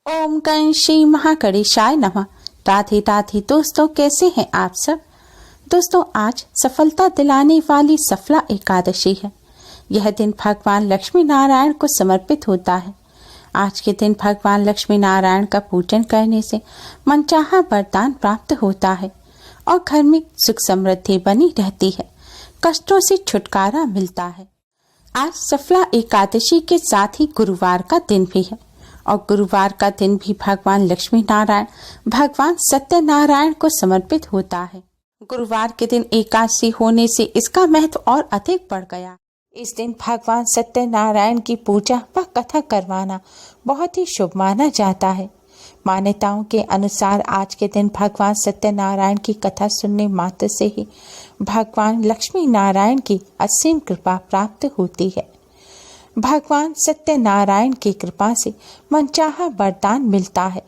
ओम गण श्री महागणेशाय नमः। राधे राधे दोस्तों, कैसे हैं आप सब। दोस्तों, आज सफलता दिलाने वाली सफला एकादशी है। यह दिन भगवान लक्ष्मी नारायण को समर्पित होता है। आज के दिन भगवान लक्ष्मी नारायण का पूजन करने से मनचाहा वरदान प्राप्त होता है और घर में सुख समृद्धि बनी रहती है, कष्टों से छुटकारा मिलता है। आज सफला एकादशी के साथ ही गुरुवार का दिन भी है और गुरुवार का दिन भी भगवान लक्ष्मी नारायण भगवान सत्यनारायण को समर्पित होता है। गुरुवार के दिन एकादशी होने से इसका महत्व और अधिक बढ़ गया। इस दिन भगवान सत्यनारायण की पूजा व कथा करवाना बहुत ही शुभ माना जाता है। मान्यताओं के अनुसार आज के दिन भगवान सत्यनारायण की कथा सुनने मात्र से ही भगवान लक्ष्मी नारायण की असीम कृपा प्राप्त होती है। भगवान सत्यनारायण की कृपा से मनचाहा वरदान मिलता है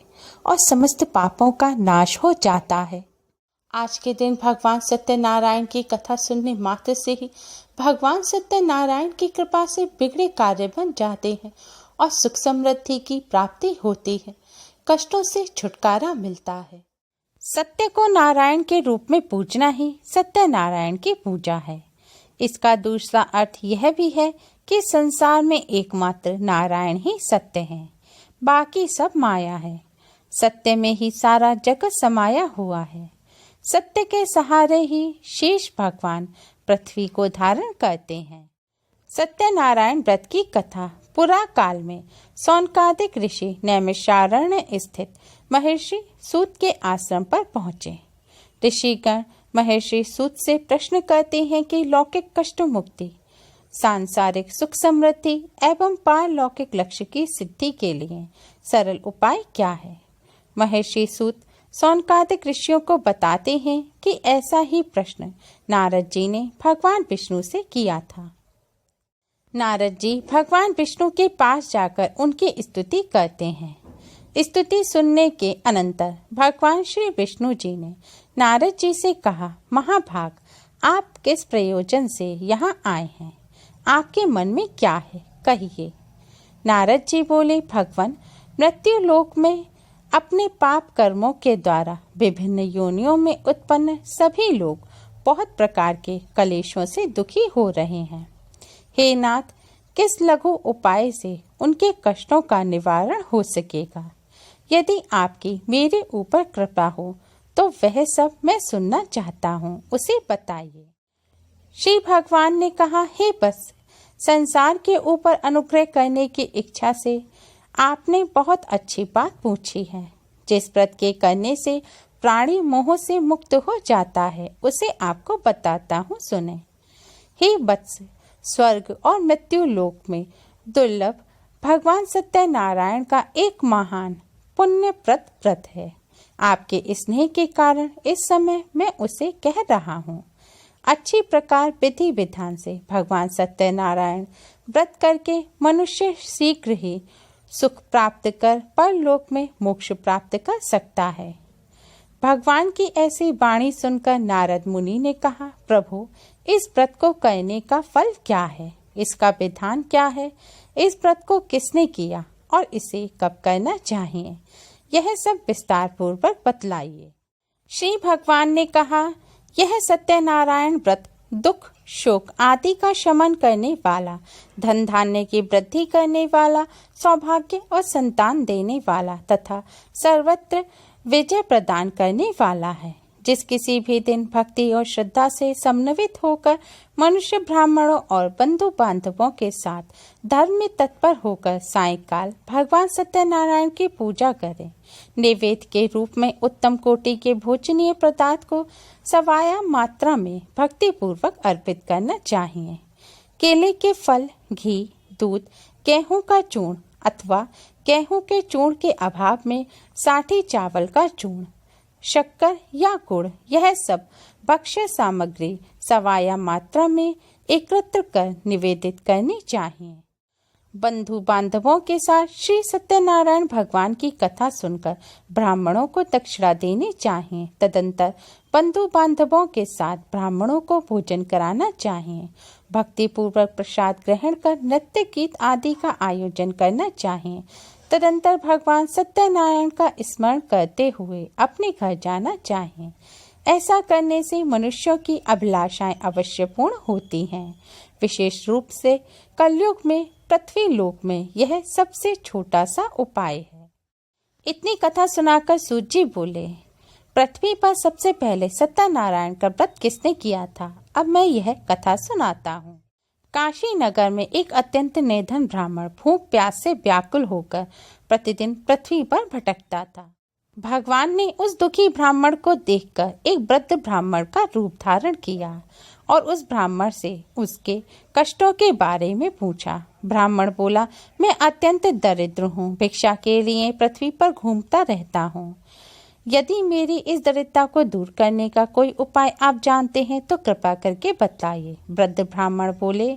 और समस्त पापों का नाश हो जाता है। आज के दिन भगवान सत्यनारायण की कथा सुनने मात्र से ही भगवान सत्यनारायण की कृपा से बिगड़े कार्य बन जाते हैं और सुख समृद्धि की प्राप्ति होती है, कष्टों से छुटकारा मिलता है। सत्य को नारायण के रूप में पूजना ही सत्यनारायण की पूजा है। इसका दूसरा अर्थ यह भी है कि संसार में एकमात्र नारायण ही सत्य है, बाकी सब माया है। सत्य में ही सारा जगत समाया हुआ है। सत्य के सहारे ही शेष भगवान पृथ्वी को धारण करते हैं। सत्यनारायण व्रत की कथा पुरा काल में सौनकादिक ऋषि नैमिषारण्य स्थित महर्षि सूत के आश्रम पर पहुँचे। ऋषिगण महर्षि सूत से प्रश्न करते हैं कि लौकिक कष्ट मुक्ति, सांसारिक सुख समृद्धि एवं पारलौकिक लक्ष्य की सिद्धि के लिए सरल उपाय क्या है। महर्षि सूत सौनकादिक ऋषियों को बताते हैं कि ऐसा ही प्रश्न नारद जी ने भगवान विष्णु से किया था। नारद जी भगवान विष्णु के पास जाकर उनकी स्तुति करते हैं। स्तुति सुनने के अनंतर भगवान श्री विष्णु जी ने नारद जी से कहा, महाभाग, आप किस प्रयोजन से यहाँ आए हैं? आपके मन में क्या है, कहिए। नारद जी बोले, भगवान, मृत्यु लोक में अपने पाप कर्मों के द्वारा विभिन्न योनियों में उत्पन्न सभी लोग बहुत प्रकार के कलेशों से दुखी हो रहे हैं। हे नाथ, किस लघु उपाय से उनके कष्टों का निवारण हो सकेगा? यदि आपकी मेरे ऊपर कृपा हो तो वह सब मैं सुनना चाहता हूँ, उसे बताइए। श्री भगवान ने कहा, हे बस, संसार के ऊपर अनुग्रह करने की इच्छा से आपने बहुत अच्छी बात पूछी है। जिस व्रत के करने से प्राणी मोह से मुक्त हो जाता है, उसे आपको बताता हूँ, सुने। हे वत्स, स्वर्ग और मृत्यु लोक में दुर्लभ भगवान सत्यनारायण का एक महान पुण्यप्रद व्रत है। आपके स्नेह के कारण इस समय मैं उसे कह रहा हूँ। अच्छी प्रकार विधि विधान से भगवान सत्यनारायण व्रत करके मनुष्य शीघ्र ही सुख प्राप्त कर परलोक में मोक्ष प्राप्त कर सकता है। भगवान की ऐसी वाणी सुनकर नारद मुनि ने कहा, प्रभु, इस व्रत को करने का फल क्या है? इसका विधान क्या है? इस व्रत को किसने किया और इसे कब करना चाहिए? यह सब विस्तार पूर्वक बतलाइए। श्री भगवान ने कहा, यह सत्यनारायण व्रत दुख, शोक आदि का शमन करने वाला, धन धान्य की वृद्धि करने वाला, सौभाग्य और संतान देने वाला तथा सर्वत्र विजय प्रदान करने वाला है। जिस किसी भी दिन भक्ति और श्रद्धा से समन्वित होकर मनुष्य ब्राह्मणों और बंधु बांधवों के साथ धर्म में तत्पर होकर सायंकाल भगवान सत्यनारायण की पूजा करें। नैवेद्य के रूप में उत्तम कोटि के भोजनीय पदार्थ को सवाया मात्रा में भक्ति पूर्वक अर्पित करना चाहिए। केले के फल, घी, दूध, गेहूं का चूर्ण अथवा गेहूं के चूर्ण के अभाव में साठी चावल का चूर्ण, शक्कर या गुड़, यह सब भक्ष्य सामग्री सवाया मात्रा में एकत्र कर निवेदित करनी चाहिए। बंधु बांधवों के साथ श्री सत्यनारायण भगवान की कथा सुनकर ब्राह्मणों को दक्षिणा देनी चाहिए। तदंतर बंधु बांधवों के साथ ब्राह्मणों को भोजन कराना चाहिए। भक्ति पूर्वक प्रसाद ग्रहण कर नृत्य गीत आदि का आयोजन करना चाहिए तदंतर भगवान सत्यनारायण का स्मरण करते हुए अपने घर जाना चाहें। ऐसा करने से मनुष्यों की अभिलाषाएं अवश्य पूर्ण होती हैं। विशेष रूप से कलयुग में पृथ्वी लोक में यह सबसे छोटा सा उपाय है। इतनी कथा सुनाकर सूत जी बोले, पृथ्वी पर सबसे पहले सत्यनारायण का व्रत किसने किया था? अब मैं यह कथा सुनाता हूँ। काशी नगर में एक अत्यंत निर्धन ब्राह्मण भूख प्यास से व्याकुल होकर प्रतिदिन पृथ्वी पर भटकता था। भगवान ने उस दुखी ब्राह्मण को देखकर एक वृद्ध ब्राह्मण का रूप धारण किया और उस ब्राह्मण से उसके कष्टों के बारे में पूछा। ब्राह्मण बोला, मैं अत्यंत दरिद्र हूँ, भिक्षा के लिए पृथ्वी पर घूमता रहता हूँ। यदि मेरी इस दरिद्रता को दूर करने का कोई उपाय आप जानते हैं तो कृपा करके बताइए। वृद्ध ब्राह्मण बोले,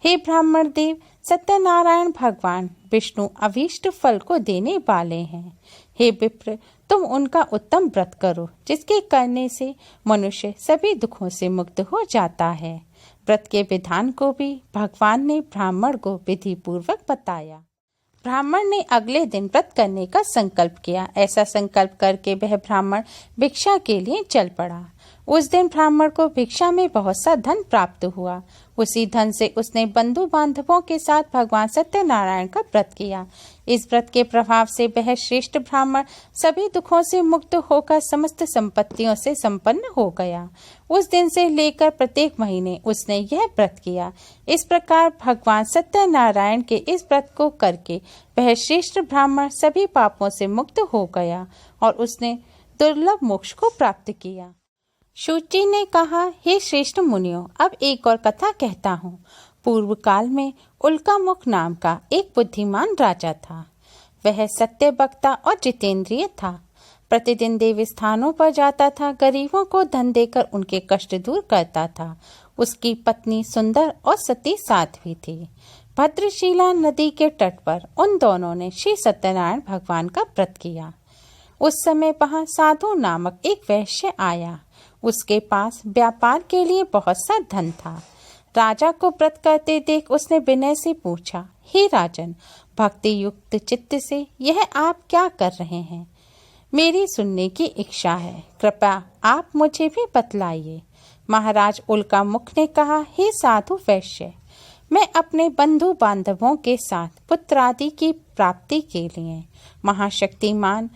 हे ब्राह्मण देव, सत्यनारायण भगवान विष्णु अभीष्ट फल को देने वाले हैं। हे विप्र, तुम उनका उत्तम व्रत करो, जिसके करने से मनुष्य सभी दुखों से मुक्त हो जाता है। व्रत के विधान को भी भगवान ने ब्राह्मण को विधि पूर्वक बताया। ब्राह्मण ने अगले दिन व्रत करने का संकल्प किया। ऐसा संकल्प करके वह ब्राह्मण भिक्षा के लिए चल पड़ा। उस दिन ब्राह्मण को भिक्षा में बहुत सा धन प्राप्त हुआ। उसी धन से उसने बंधु बांधवों के साथ भगवान सत्यनारायण का व्रत किया। इस व्रत के प्रभाव से वह श्रेष्ठ ब्राह्मण सभी दुखों से मुक्त होकर समस्त संपत्तियों से संपन्न हो गया। उस दिन से लेकर प्रत्येक महीने उसने यह व्रत किया। इस प्रकार भगवान सत्यनारायण के इस व्रत को करके वह श्रेष्ठ ब्राह्मण सभी पापों से मुक्त हो गया और उसने दुर्लभ मोक्ष को प्राप्त किया। सूत जी ने कहा, हे श्रेष्ठ मुनियों, अब एक और कथा कहता हूँ। पूर्व काल में उल्कामुख नाम का एक बुद्धिमान राजा था। वह सत्य वक्ता और जितेंद्रिय था। प्रतिदिन देव स्थानों पर जाता था, गरीबों को धन देकर उनके कष्ट दूर करता था। उसकी पत्नी सुंदर और सती साध्वी थी। भद्रशिला नदी के तट पर उन दोनों ने श्री सत्यनारायण भगवान का व्रत किया। उस समय वहाँ साधु नामक एक वैश्य आया। उसके पास व्यापार के लिए बहुत सा धन था। राजा को व्रत करते देख उसने विनय से पूछा, हे राजन, भक्ति युक्त चित्त से यह आप क्या कर रहे हैं? मेरी सुनने की इच्छा है, कृपया आप मुझे भी बतलाइए। महाराज उल्कामुख ने कहा, हे साधु वैश्य, मैं अपने बंधु बांधवों के साथ पुत्रादि की प्राप्ति के लिए महाशक्तिमान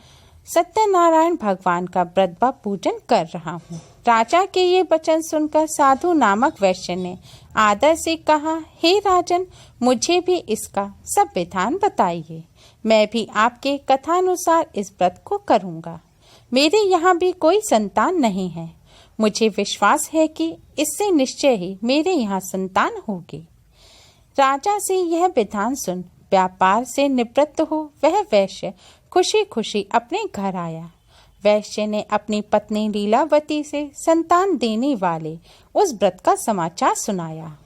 सत्यनारायण भगवान का व्रत व पूजन कर रहा हूँ। राजा के ये वचन सुनकर साधु नामक वैश्य ने आदर से कहा, हे राजन, मुझे भी इसका सब विधान बताइए। मैं भी आपके कथानुसार इस व्रत को करूँगा। मेरे यहाँ भी कोई संतान नहीं है। मुझे विश्वास है कि इससे निश्चय ही मेरे यहाँ संतान होगी। राजा से यह विधान सुन व्यापार से निवृत्त हो वह वैश्य खुशी खुशी अपने घर आया। वैश्य ने अपनी पत्नी लीलावती से संतान देने वाले उस व्रत का समाचार सुनाया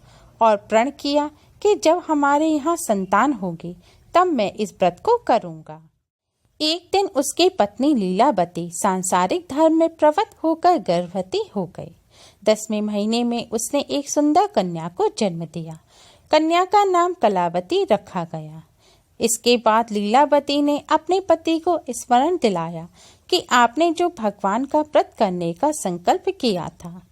और प्रण किया कि जब हमारे यहाँ संतान होगी तब मैं इस व्रत को करूँगा। एक दिन उसकी पत्नी लीलावती सांसारिक धर्म में प्रवृत्त होकर गर्भवती हो गई। 10वें महीने में उसने एक सुंदर कन्या को जन्म दिया। कन्या का नाम कलावती रखा गया। इसके बाद लीलावती ने अपने पति को स्मरण दिलाया कि आपने जो भगवान का व्रत करने का संकल्प किया था,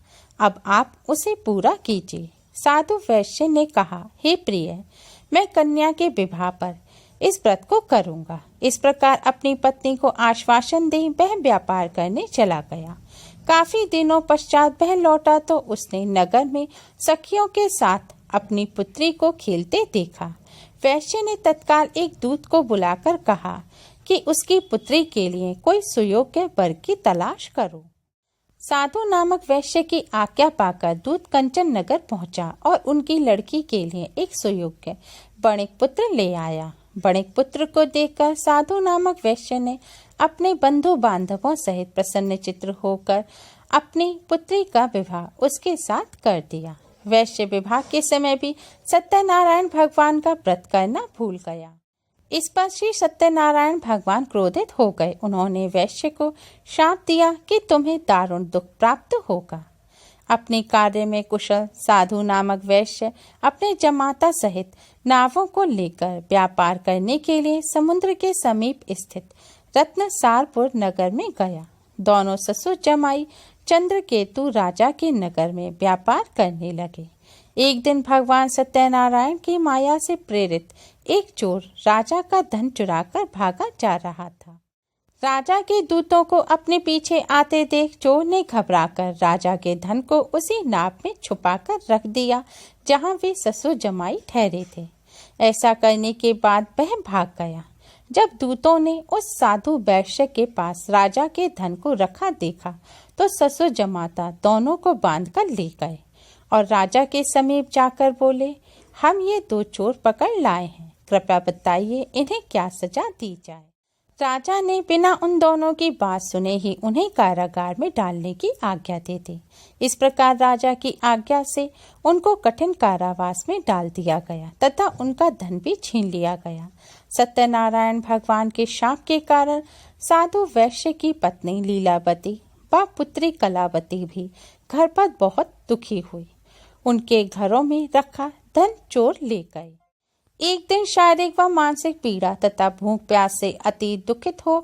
अब आप उसे पूरा कीजिए। साधु वैश्य ने कहा, हे प्रिय, मैं कन्या के विवाह पर इस व्रत को करूंगा। इस प्रकार अपनी पत्नी को आश्वासन दे वह व्यापार करने चला गया। काफी दिनों पश्चात वह लौटा तो उसने नगर में सखियों के साथ अपनी पुत्री को खेलते देखा। वैश्य ने तत्काल एक दूत को बुलाकर कहा कि उसकी पुत्री के लिए कोई सुयोग्य वर की तलाश करो। साधु नामक वैश्य की आज्ञा पाकर दूत कंचन नगर पहुंचा और उनकी लड़की के लिए एक सुयोग्य बणिक पुत्र ले आया। बणिक पुत्र को देखकर साधु नामक वैश्य ने अपने बंधु बांधवों सहित प्रसन्न चित्र होकर अपनी पुत्री का विवाह उसके साथ कर दिया। वैश्य विवाह के समय भी सत्यनारायण भगवान का व्रत करना भूल गया। इस पर श्री सत्यनारायण भगवान क्रोधित हो गए। उन्होंने वैश्य को श्राप दिया कि तुम्हें दारुण दुख प्राप्त होगा। अपने कार्य में कुशल साधु नामक वैश्य अपने जमाता सहित नावों को लेकर व्यापार करने के लिए समुद्र के समीप स्थित रत्नसारपुर नगर में गया। दोनों ससुर जमाई चंद्रकेतु राजा के नगर में व्यापार करने लगे। एक दिन भगवान सत्यनारायण की माया से प्रेरित एक चोर राजा का धन चुराकर भागा जा रहा था। राजा के दूतों को अपने पीछे आते देख चोर ने घबराकर राजा के धन को उसी नाव में छुपाकर रख दिया जहां वे ससुर जमाई ठहरे थे। ऐसा करने के बाद वह भाग गया। जब दूतों ने उस साधु वैश्य के पास राजा के धन को रखा देखा तो ससुर जमाता दोनों को बांधकर ले गए और राजा के समीप जाकर बोले, हम ये दो चोर पकड़ लाए हैं, कृपया बताइए इन्हें क्या सजा दी जाए। राजा ने बिना उन दोनों की बात सुने ही उन्हें कारागार में डालने की आज्ञा दे दी। इस प्रकार राजा की आज्ञा से उनको कठिन कारावास में डाल दिया गया तथा उनका धन भी छीन लिया गया। सत्यनारायण भगवान के शाप के कारण साधु वैश्य की पत्नी लीलावती व पुत्री कलावती भी घर पर बहुत दुखी हुई। उनके घरों में रखा धन चोर ले गए। एक दिन शारीरिक व मानसिक पीड़ा तथा भूख प्यास से अति दुखित हो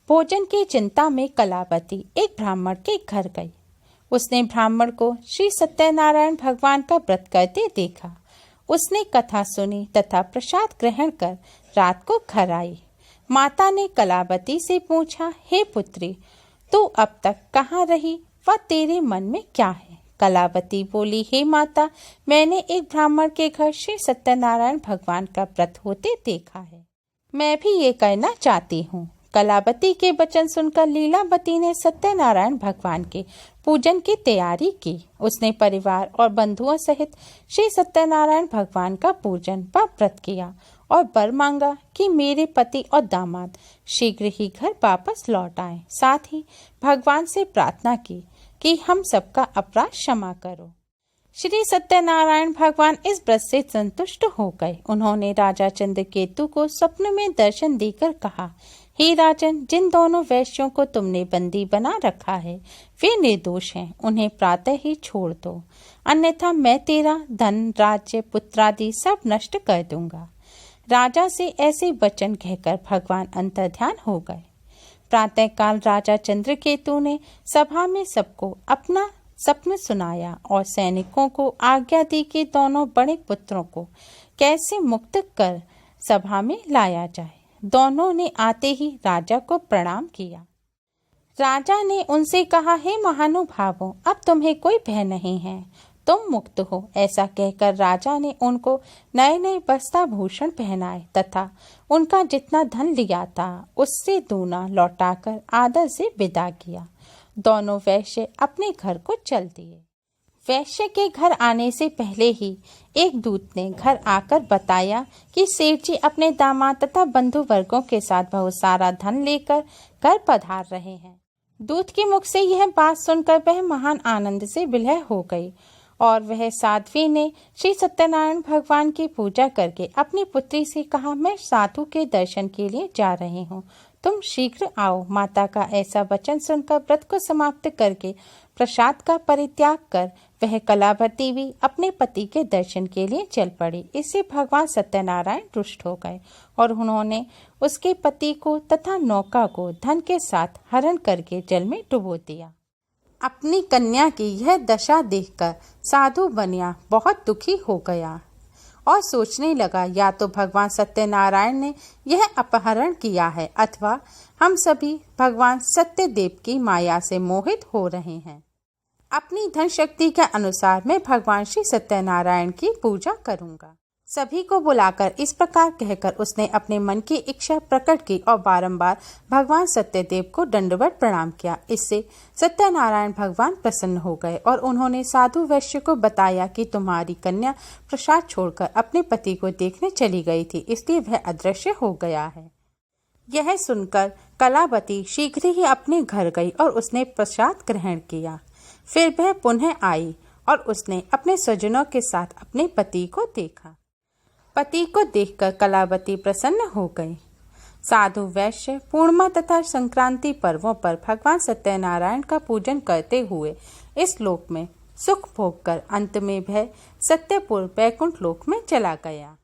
भोजन की चिंता में कलावती एक ब्राह्मण के घर गई। उसने ब्राह्मण को श्री सत्यनारायण भगवान का व्रत करते देखा। उसने कथा सुनी तथा प्रसाद ग्रहण कर रात को घर आई। माता ने कलावती से पूछा, हे पुत्री, तू अब तक कहाँ रही व तेरे मन में क्या है? कलावती बोली, हे माता, मैंने एक ब्राह्मण के घर श्री सत्यनारायण भगवान का व्रत होते देखा है। मैं भी ये करना चाहती हूँ। कलावती के वचन सुनकर लीलावती ने सत्यनारायण भगवान के पूजन की तैयारी की। उसने परिवार और बंधुओं सहित श्री सत्यनारायण भगवान का पूजन व व्रत किया और वर मांगा कि मेरे पति और दामाद शीघ्र ही घर वापस लौट आए। साथ ही भगवान से प्रार्थना की कि हम सबका अपराध क्षमा करो। श्री सत्यनारायण भगवान इस व्रत से संतुष्ट हो गए। उन्होंने राजा चंद्रकेतु को स्वप्न में दर्शन देकर कहा, हे राजन, जिन दोनों वैश्यों को तुमने बंदी बना रखा है वे निर्दोष हैं, उन्हें प्रातः ही छोड़ दो, अन्यथा मैं तेरा धन, राज्य, पुत्रादि सब नष्ट कर दूंगा। राजा से ऐसे वचन कहकर भगवान अंतर्ध्यान हो गए। प्रातःकाल राजा चंद्रकेतु ने सभा में सबको अपना स्वप्न सुनाया और सैनिकों को आज्ञा दी कि दोनों बड़े पुत्रों को कैसे मुक्त कर सभा में लाया जाए। दोनों ने आते ही राजा को प्रणाम किया। राजा ने उनसे कहा, हे महानुभावों, अब तुम्हें कोई भय नहीं है, तुम मुक्त हो। ऐसा कहकर राजा ने उनको नए नए वस्त्राभूषण पहनाए तथा उनका जितना धन लिया था उससे दूना लौटाकर आदर से विदा किया। दोनों वैश्य अपने घर को चल दिए। वैश्य के घर आने से पहले ही एक दूत ने घर आकर बताया कि सेठ जी अपने दामाद तथा बंधु वर्गों के साथ बहुत सारा धन लेकर घर पधार रहे हैं। दूत के मुख से यह बात सुनकर वह महान आनंद से विलय हो गई और वह साध्वी ने श्री सत्यनारायण भगवान की पूजा करके अपनी पुत्री से कहा, मैं साधु के दर्शन के लिए जा रही हूँ, तुम शीघ्र आओ। माता का ऐसा वचन सुनकर व्रत को समाप्त करके प्रसाद का परित्याग कर वह कलावती भी अपने पति के दर्शन के लिए चल पड़ी। इससे भगवान सत्यनारायण रुष्ट हो गए और उन्होंने उसके पति को तथा नौका को धन के साथ हरण करके जल में डुबो दिया। अपनी कन्या की यह दशा देखकर साधु बनिया बहुत दुखी हो गया और सोचने लगा, या तो भगवान सत्यनारायण ने यह अपहरण किया है अथवा हम सभी भगवान सत्यदेव की माया से मोहित हो रहे हैं। अपनी धन शक्ति के अनुसार मैं भगवान श्री सत्यनारायण की पूजा करूंगा। सभी को बुलाकर इस प्रकार कहकर उसने अपने मन की इच्छा प्रकट की और बारंबार भगवान सत्यदेव को दंडवत प्रणाम किया। इससे सत्यनारायण भगवान प्रसन्न हो गए और उन्होंने साधु वैश्य को बताया कि तुम्हारी कन्या प्रसाद छोड़कर अपने पति को देखने चली गई थी, इसलिए वह अदृश्य हो गया है। यह सुनकर कलावती शीघ्र ही अपने घर गई और उसने प्रसाद ग्रहण किया। फिर वह पुनः आई और उसने अपने स्वजनों के साथ अपने पति को देखा। पति को देखकर कलावती प्रसन्न हो गई। साधु वैश्य पूर्णिमा तथा संक्रांति पर्वों पर भगवान सत्यनारायण का पूजन करते हुए इस लोक में सुख भोग कर अंत में वह सत्यपुर वैकुंठ लोक में चला गया।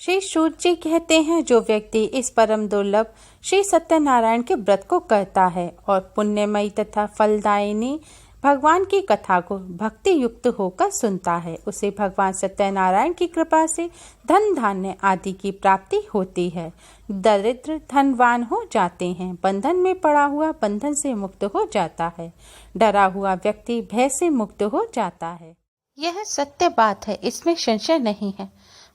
श्री सूत जी कहते हैं, जो व्यक्ति इस परम दुर्लभ श्री सत्यनारायण के व्रत को करता है और पुण्यमयी तथा फलदायिनी भगवान की कथा को भक्ति युक्त होकर सुनता है, उसे भगवान सत्यनारायण की कृपा से धन धान्य आदि की प्राप्ति होती है। दरिद्र धनवान हो जाते हैं, बंधन में पड़ा हुआ बंधन से मुक्त हो जाता है, डरा हुआ व्यक्ति भय से मुक्त हो जाता है। यह सत्य बात है, इसमें संशय नहीं है।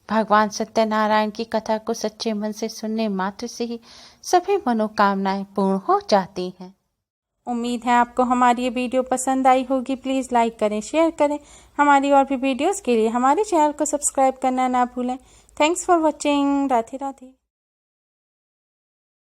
भगवान सत्यनारायण की कथा को सच्चे मन से सुनने मात्र से ही सभी मनोकामनाएं पूर्ण हो जाती हैं। उम्मीद है आपको हमारी ये वीडियो पसंद आई होगी। प्लीज़ लाइक करें, शेयर करें। हमारी और भी वीडियोस के लिए हमारे चैनल को सब्सक्राइब करना ना भूलें। Thanks for watching. Radhe Radhe.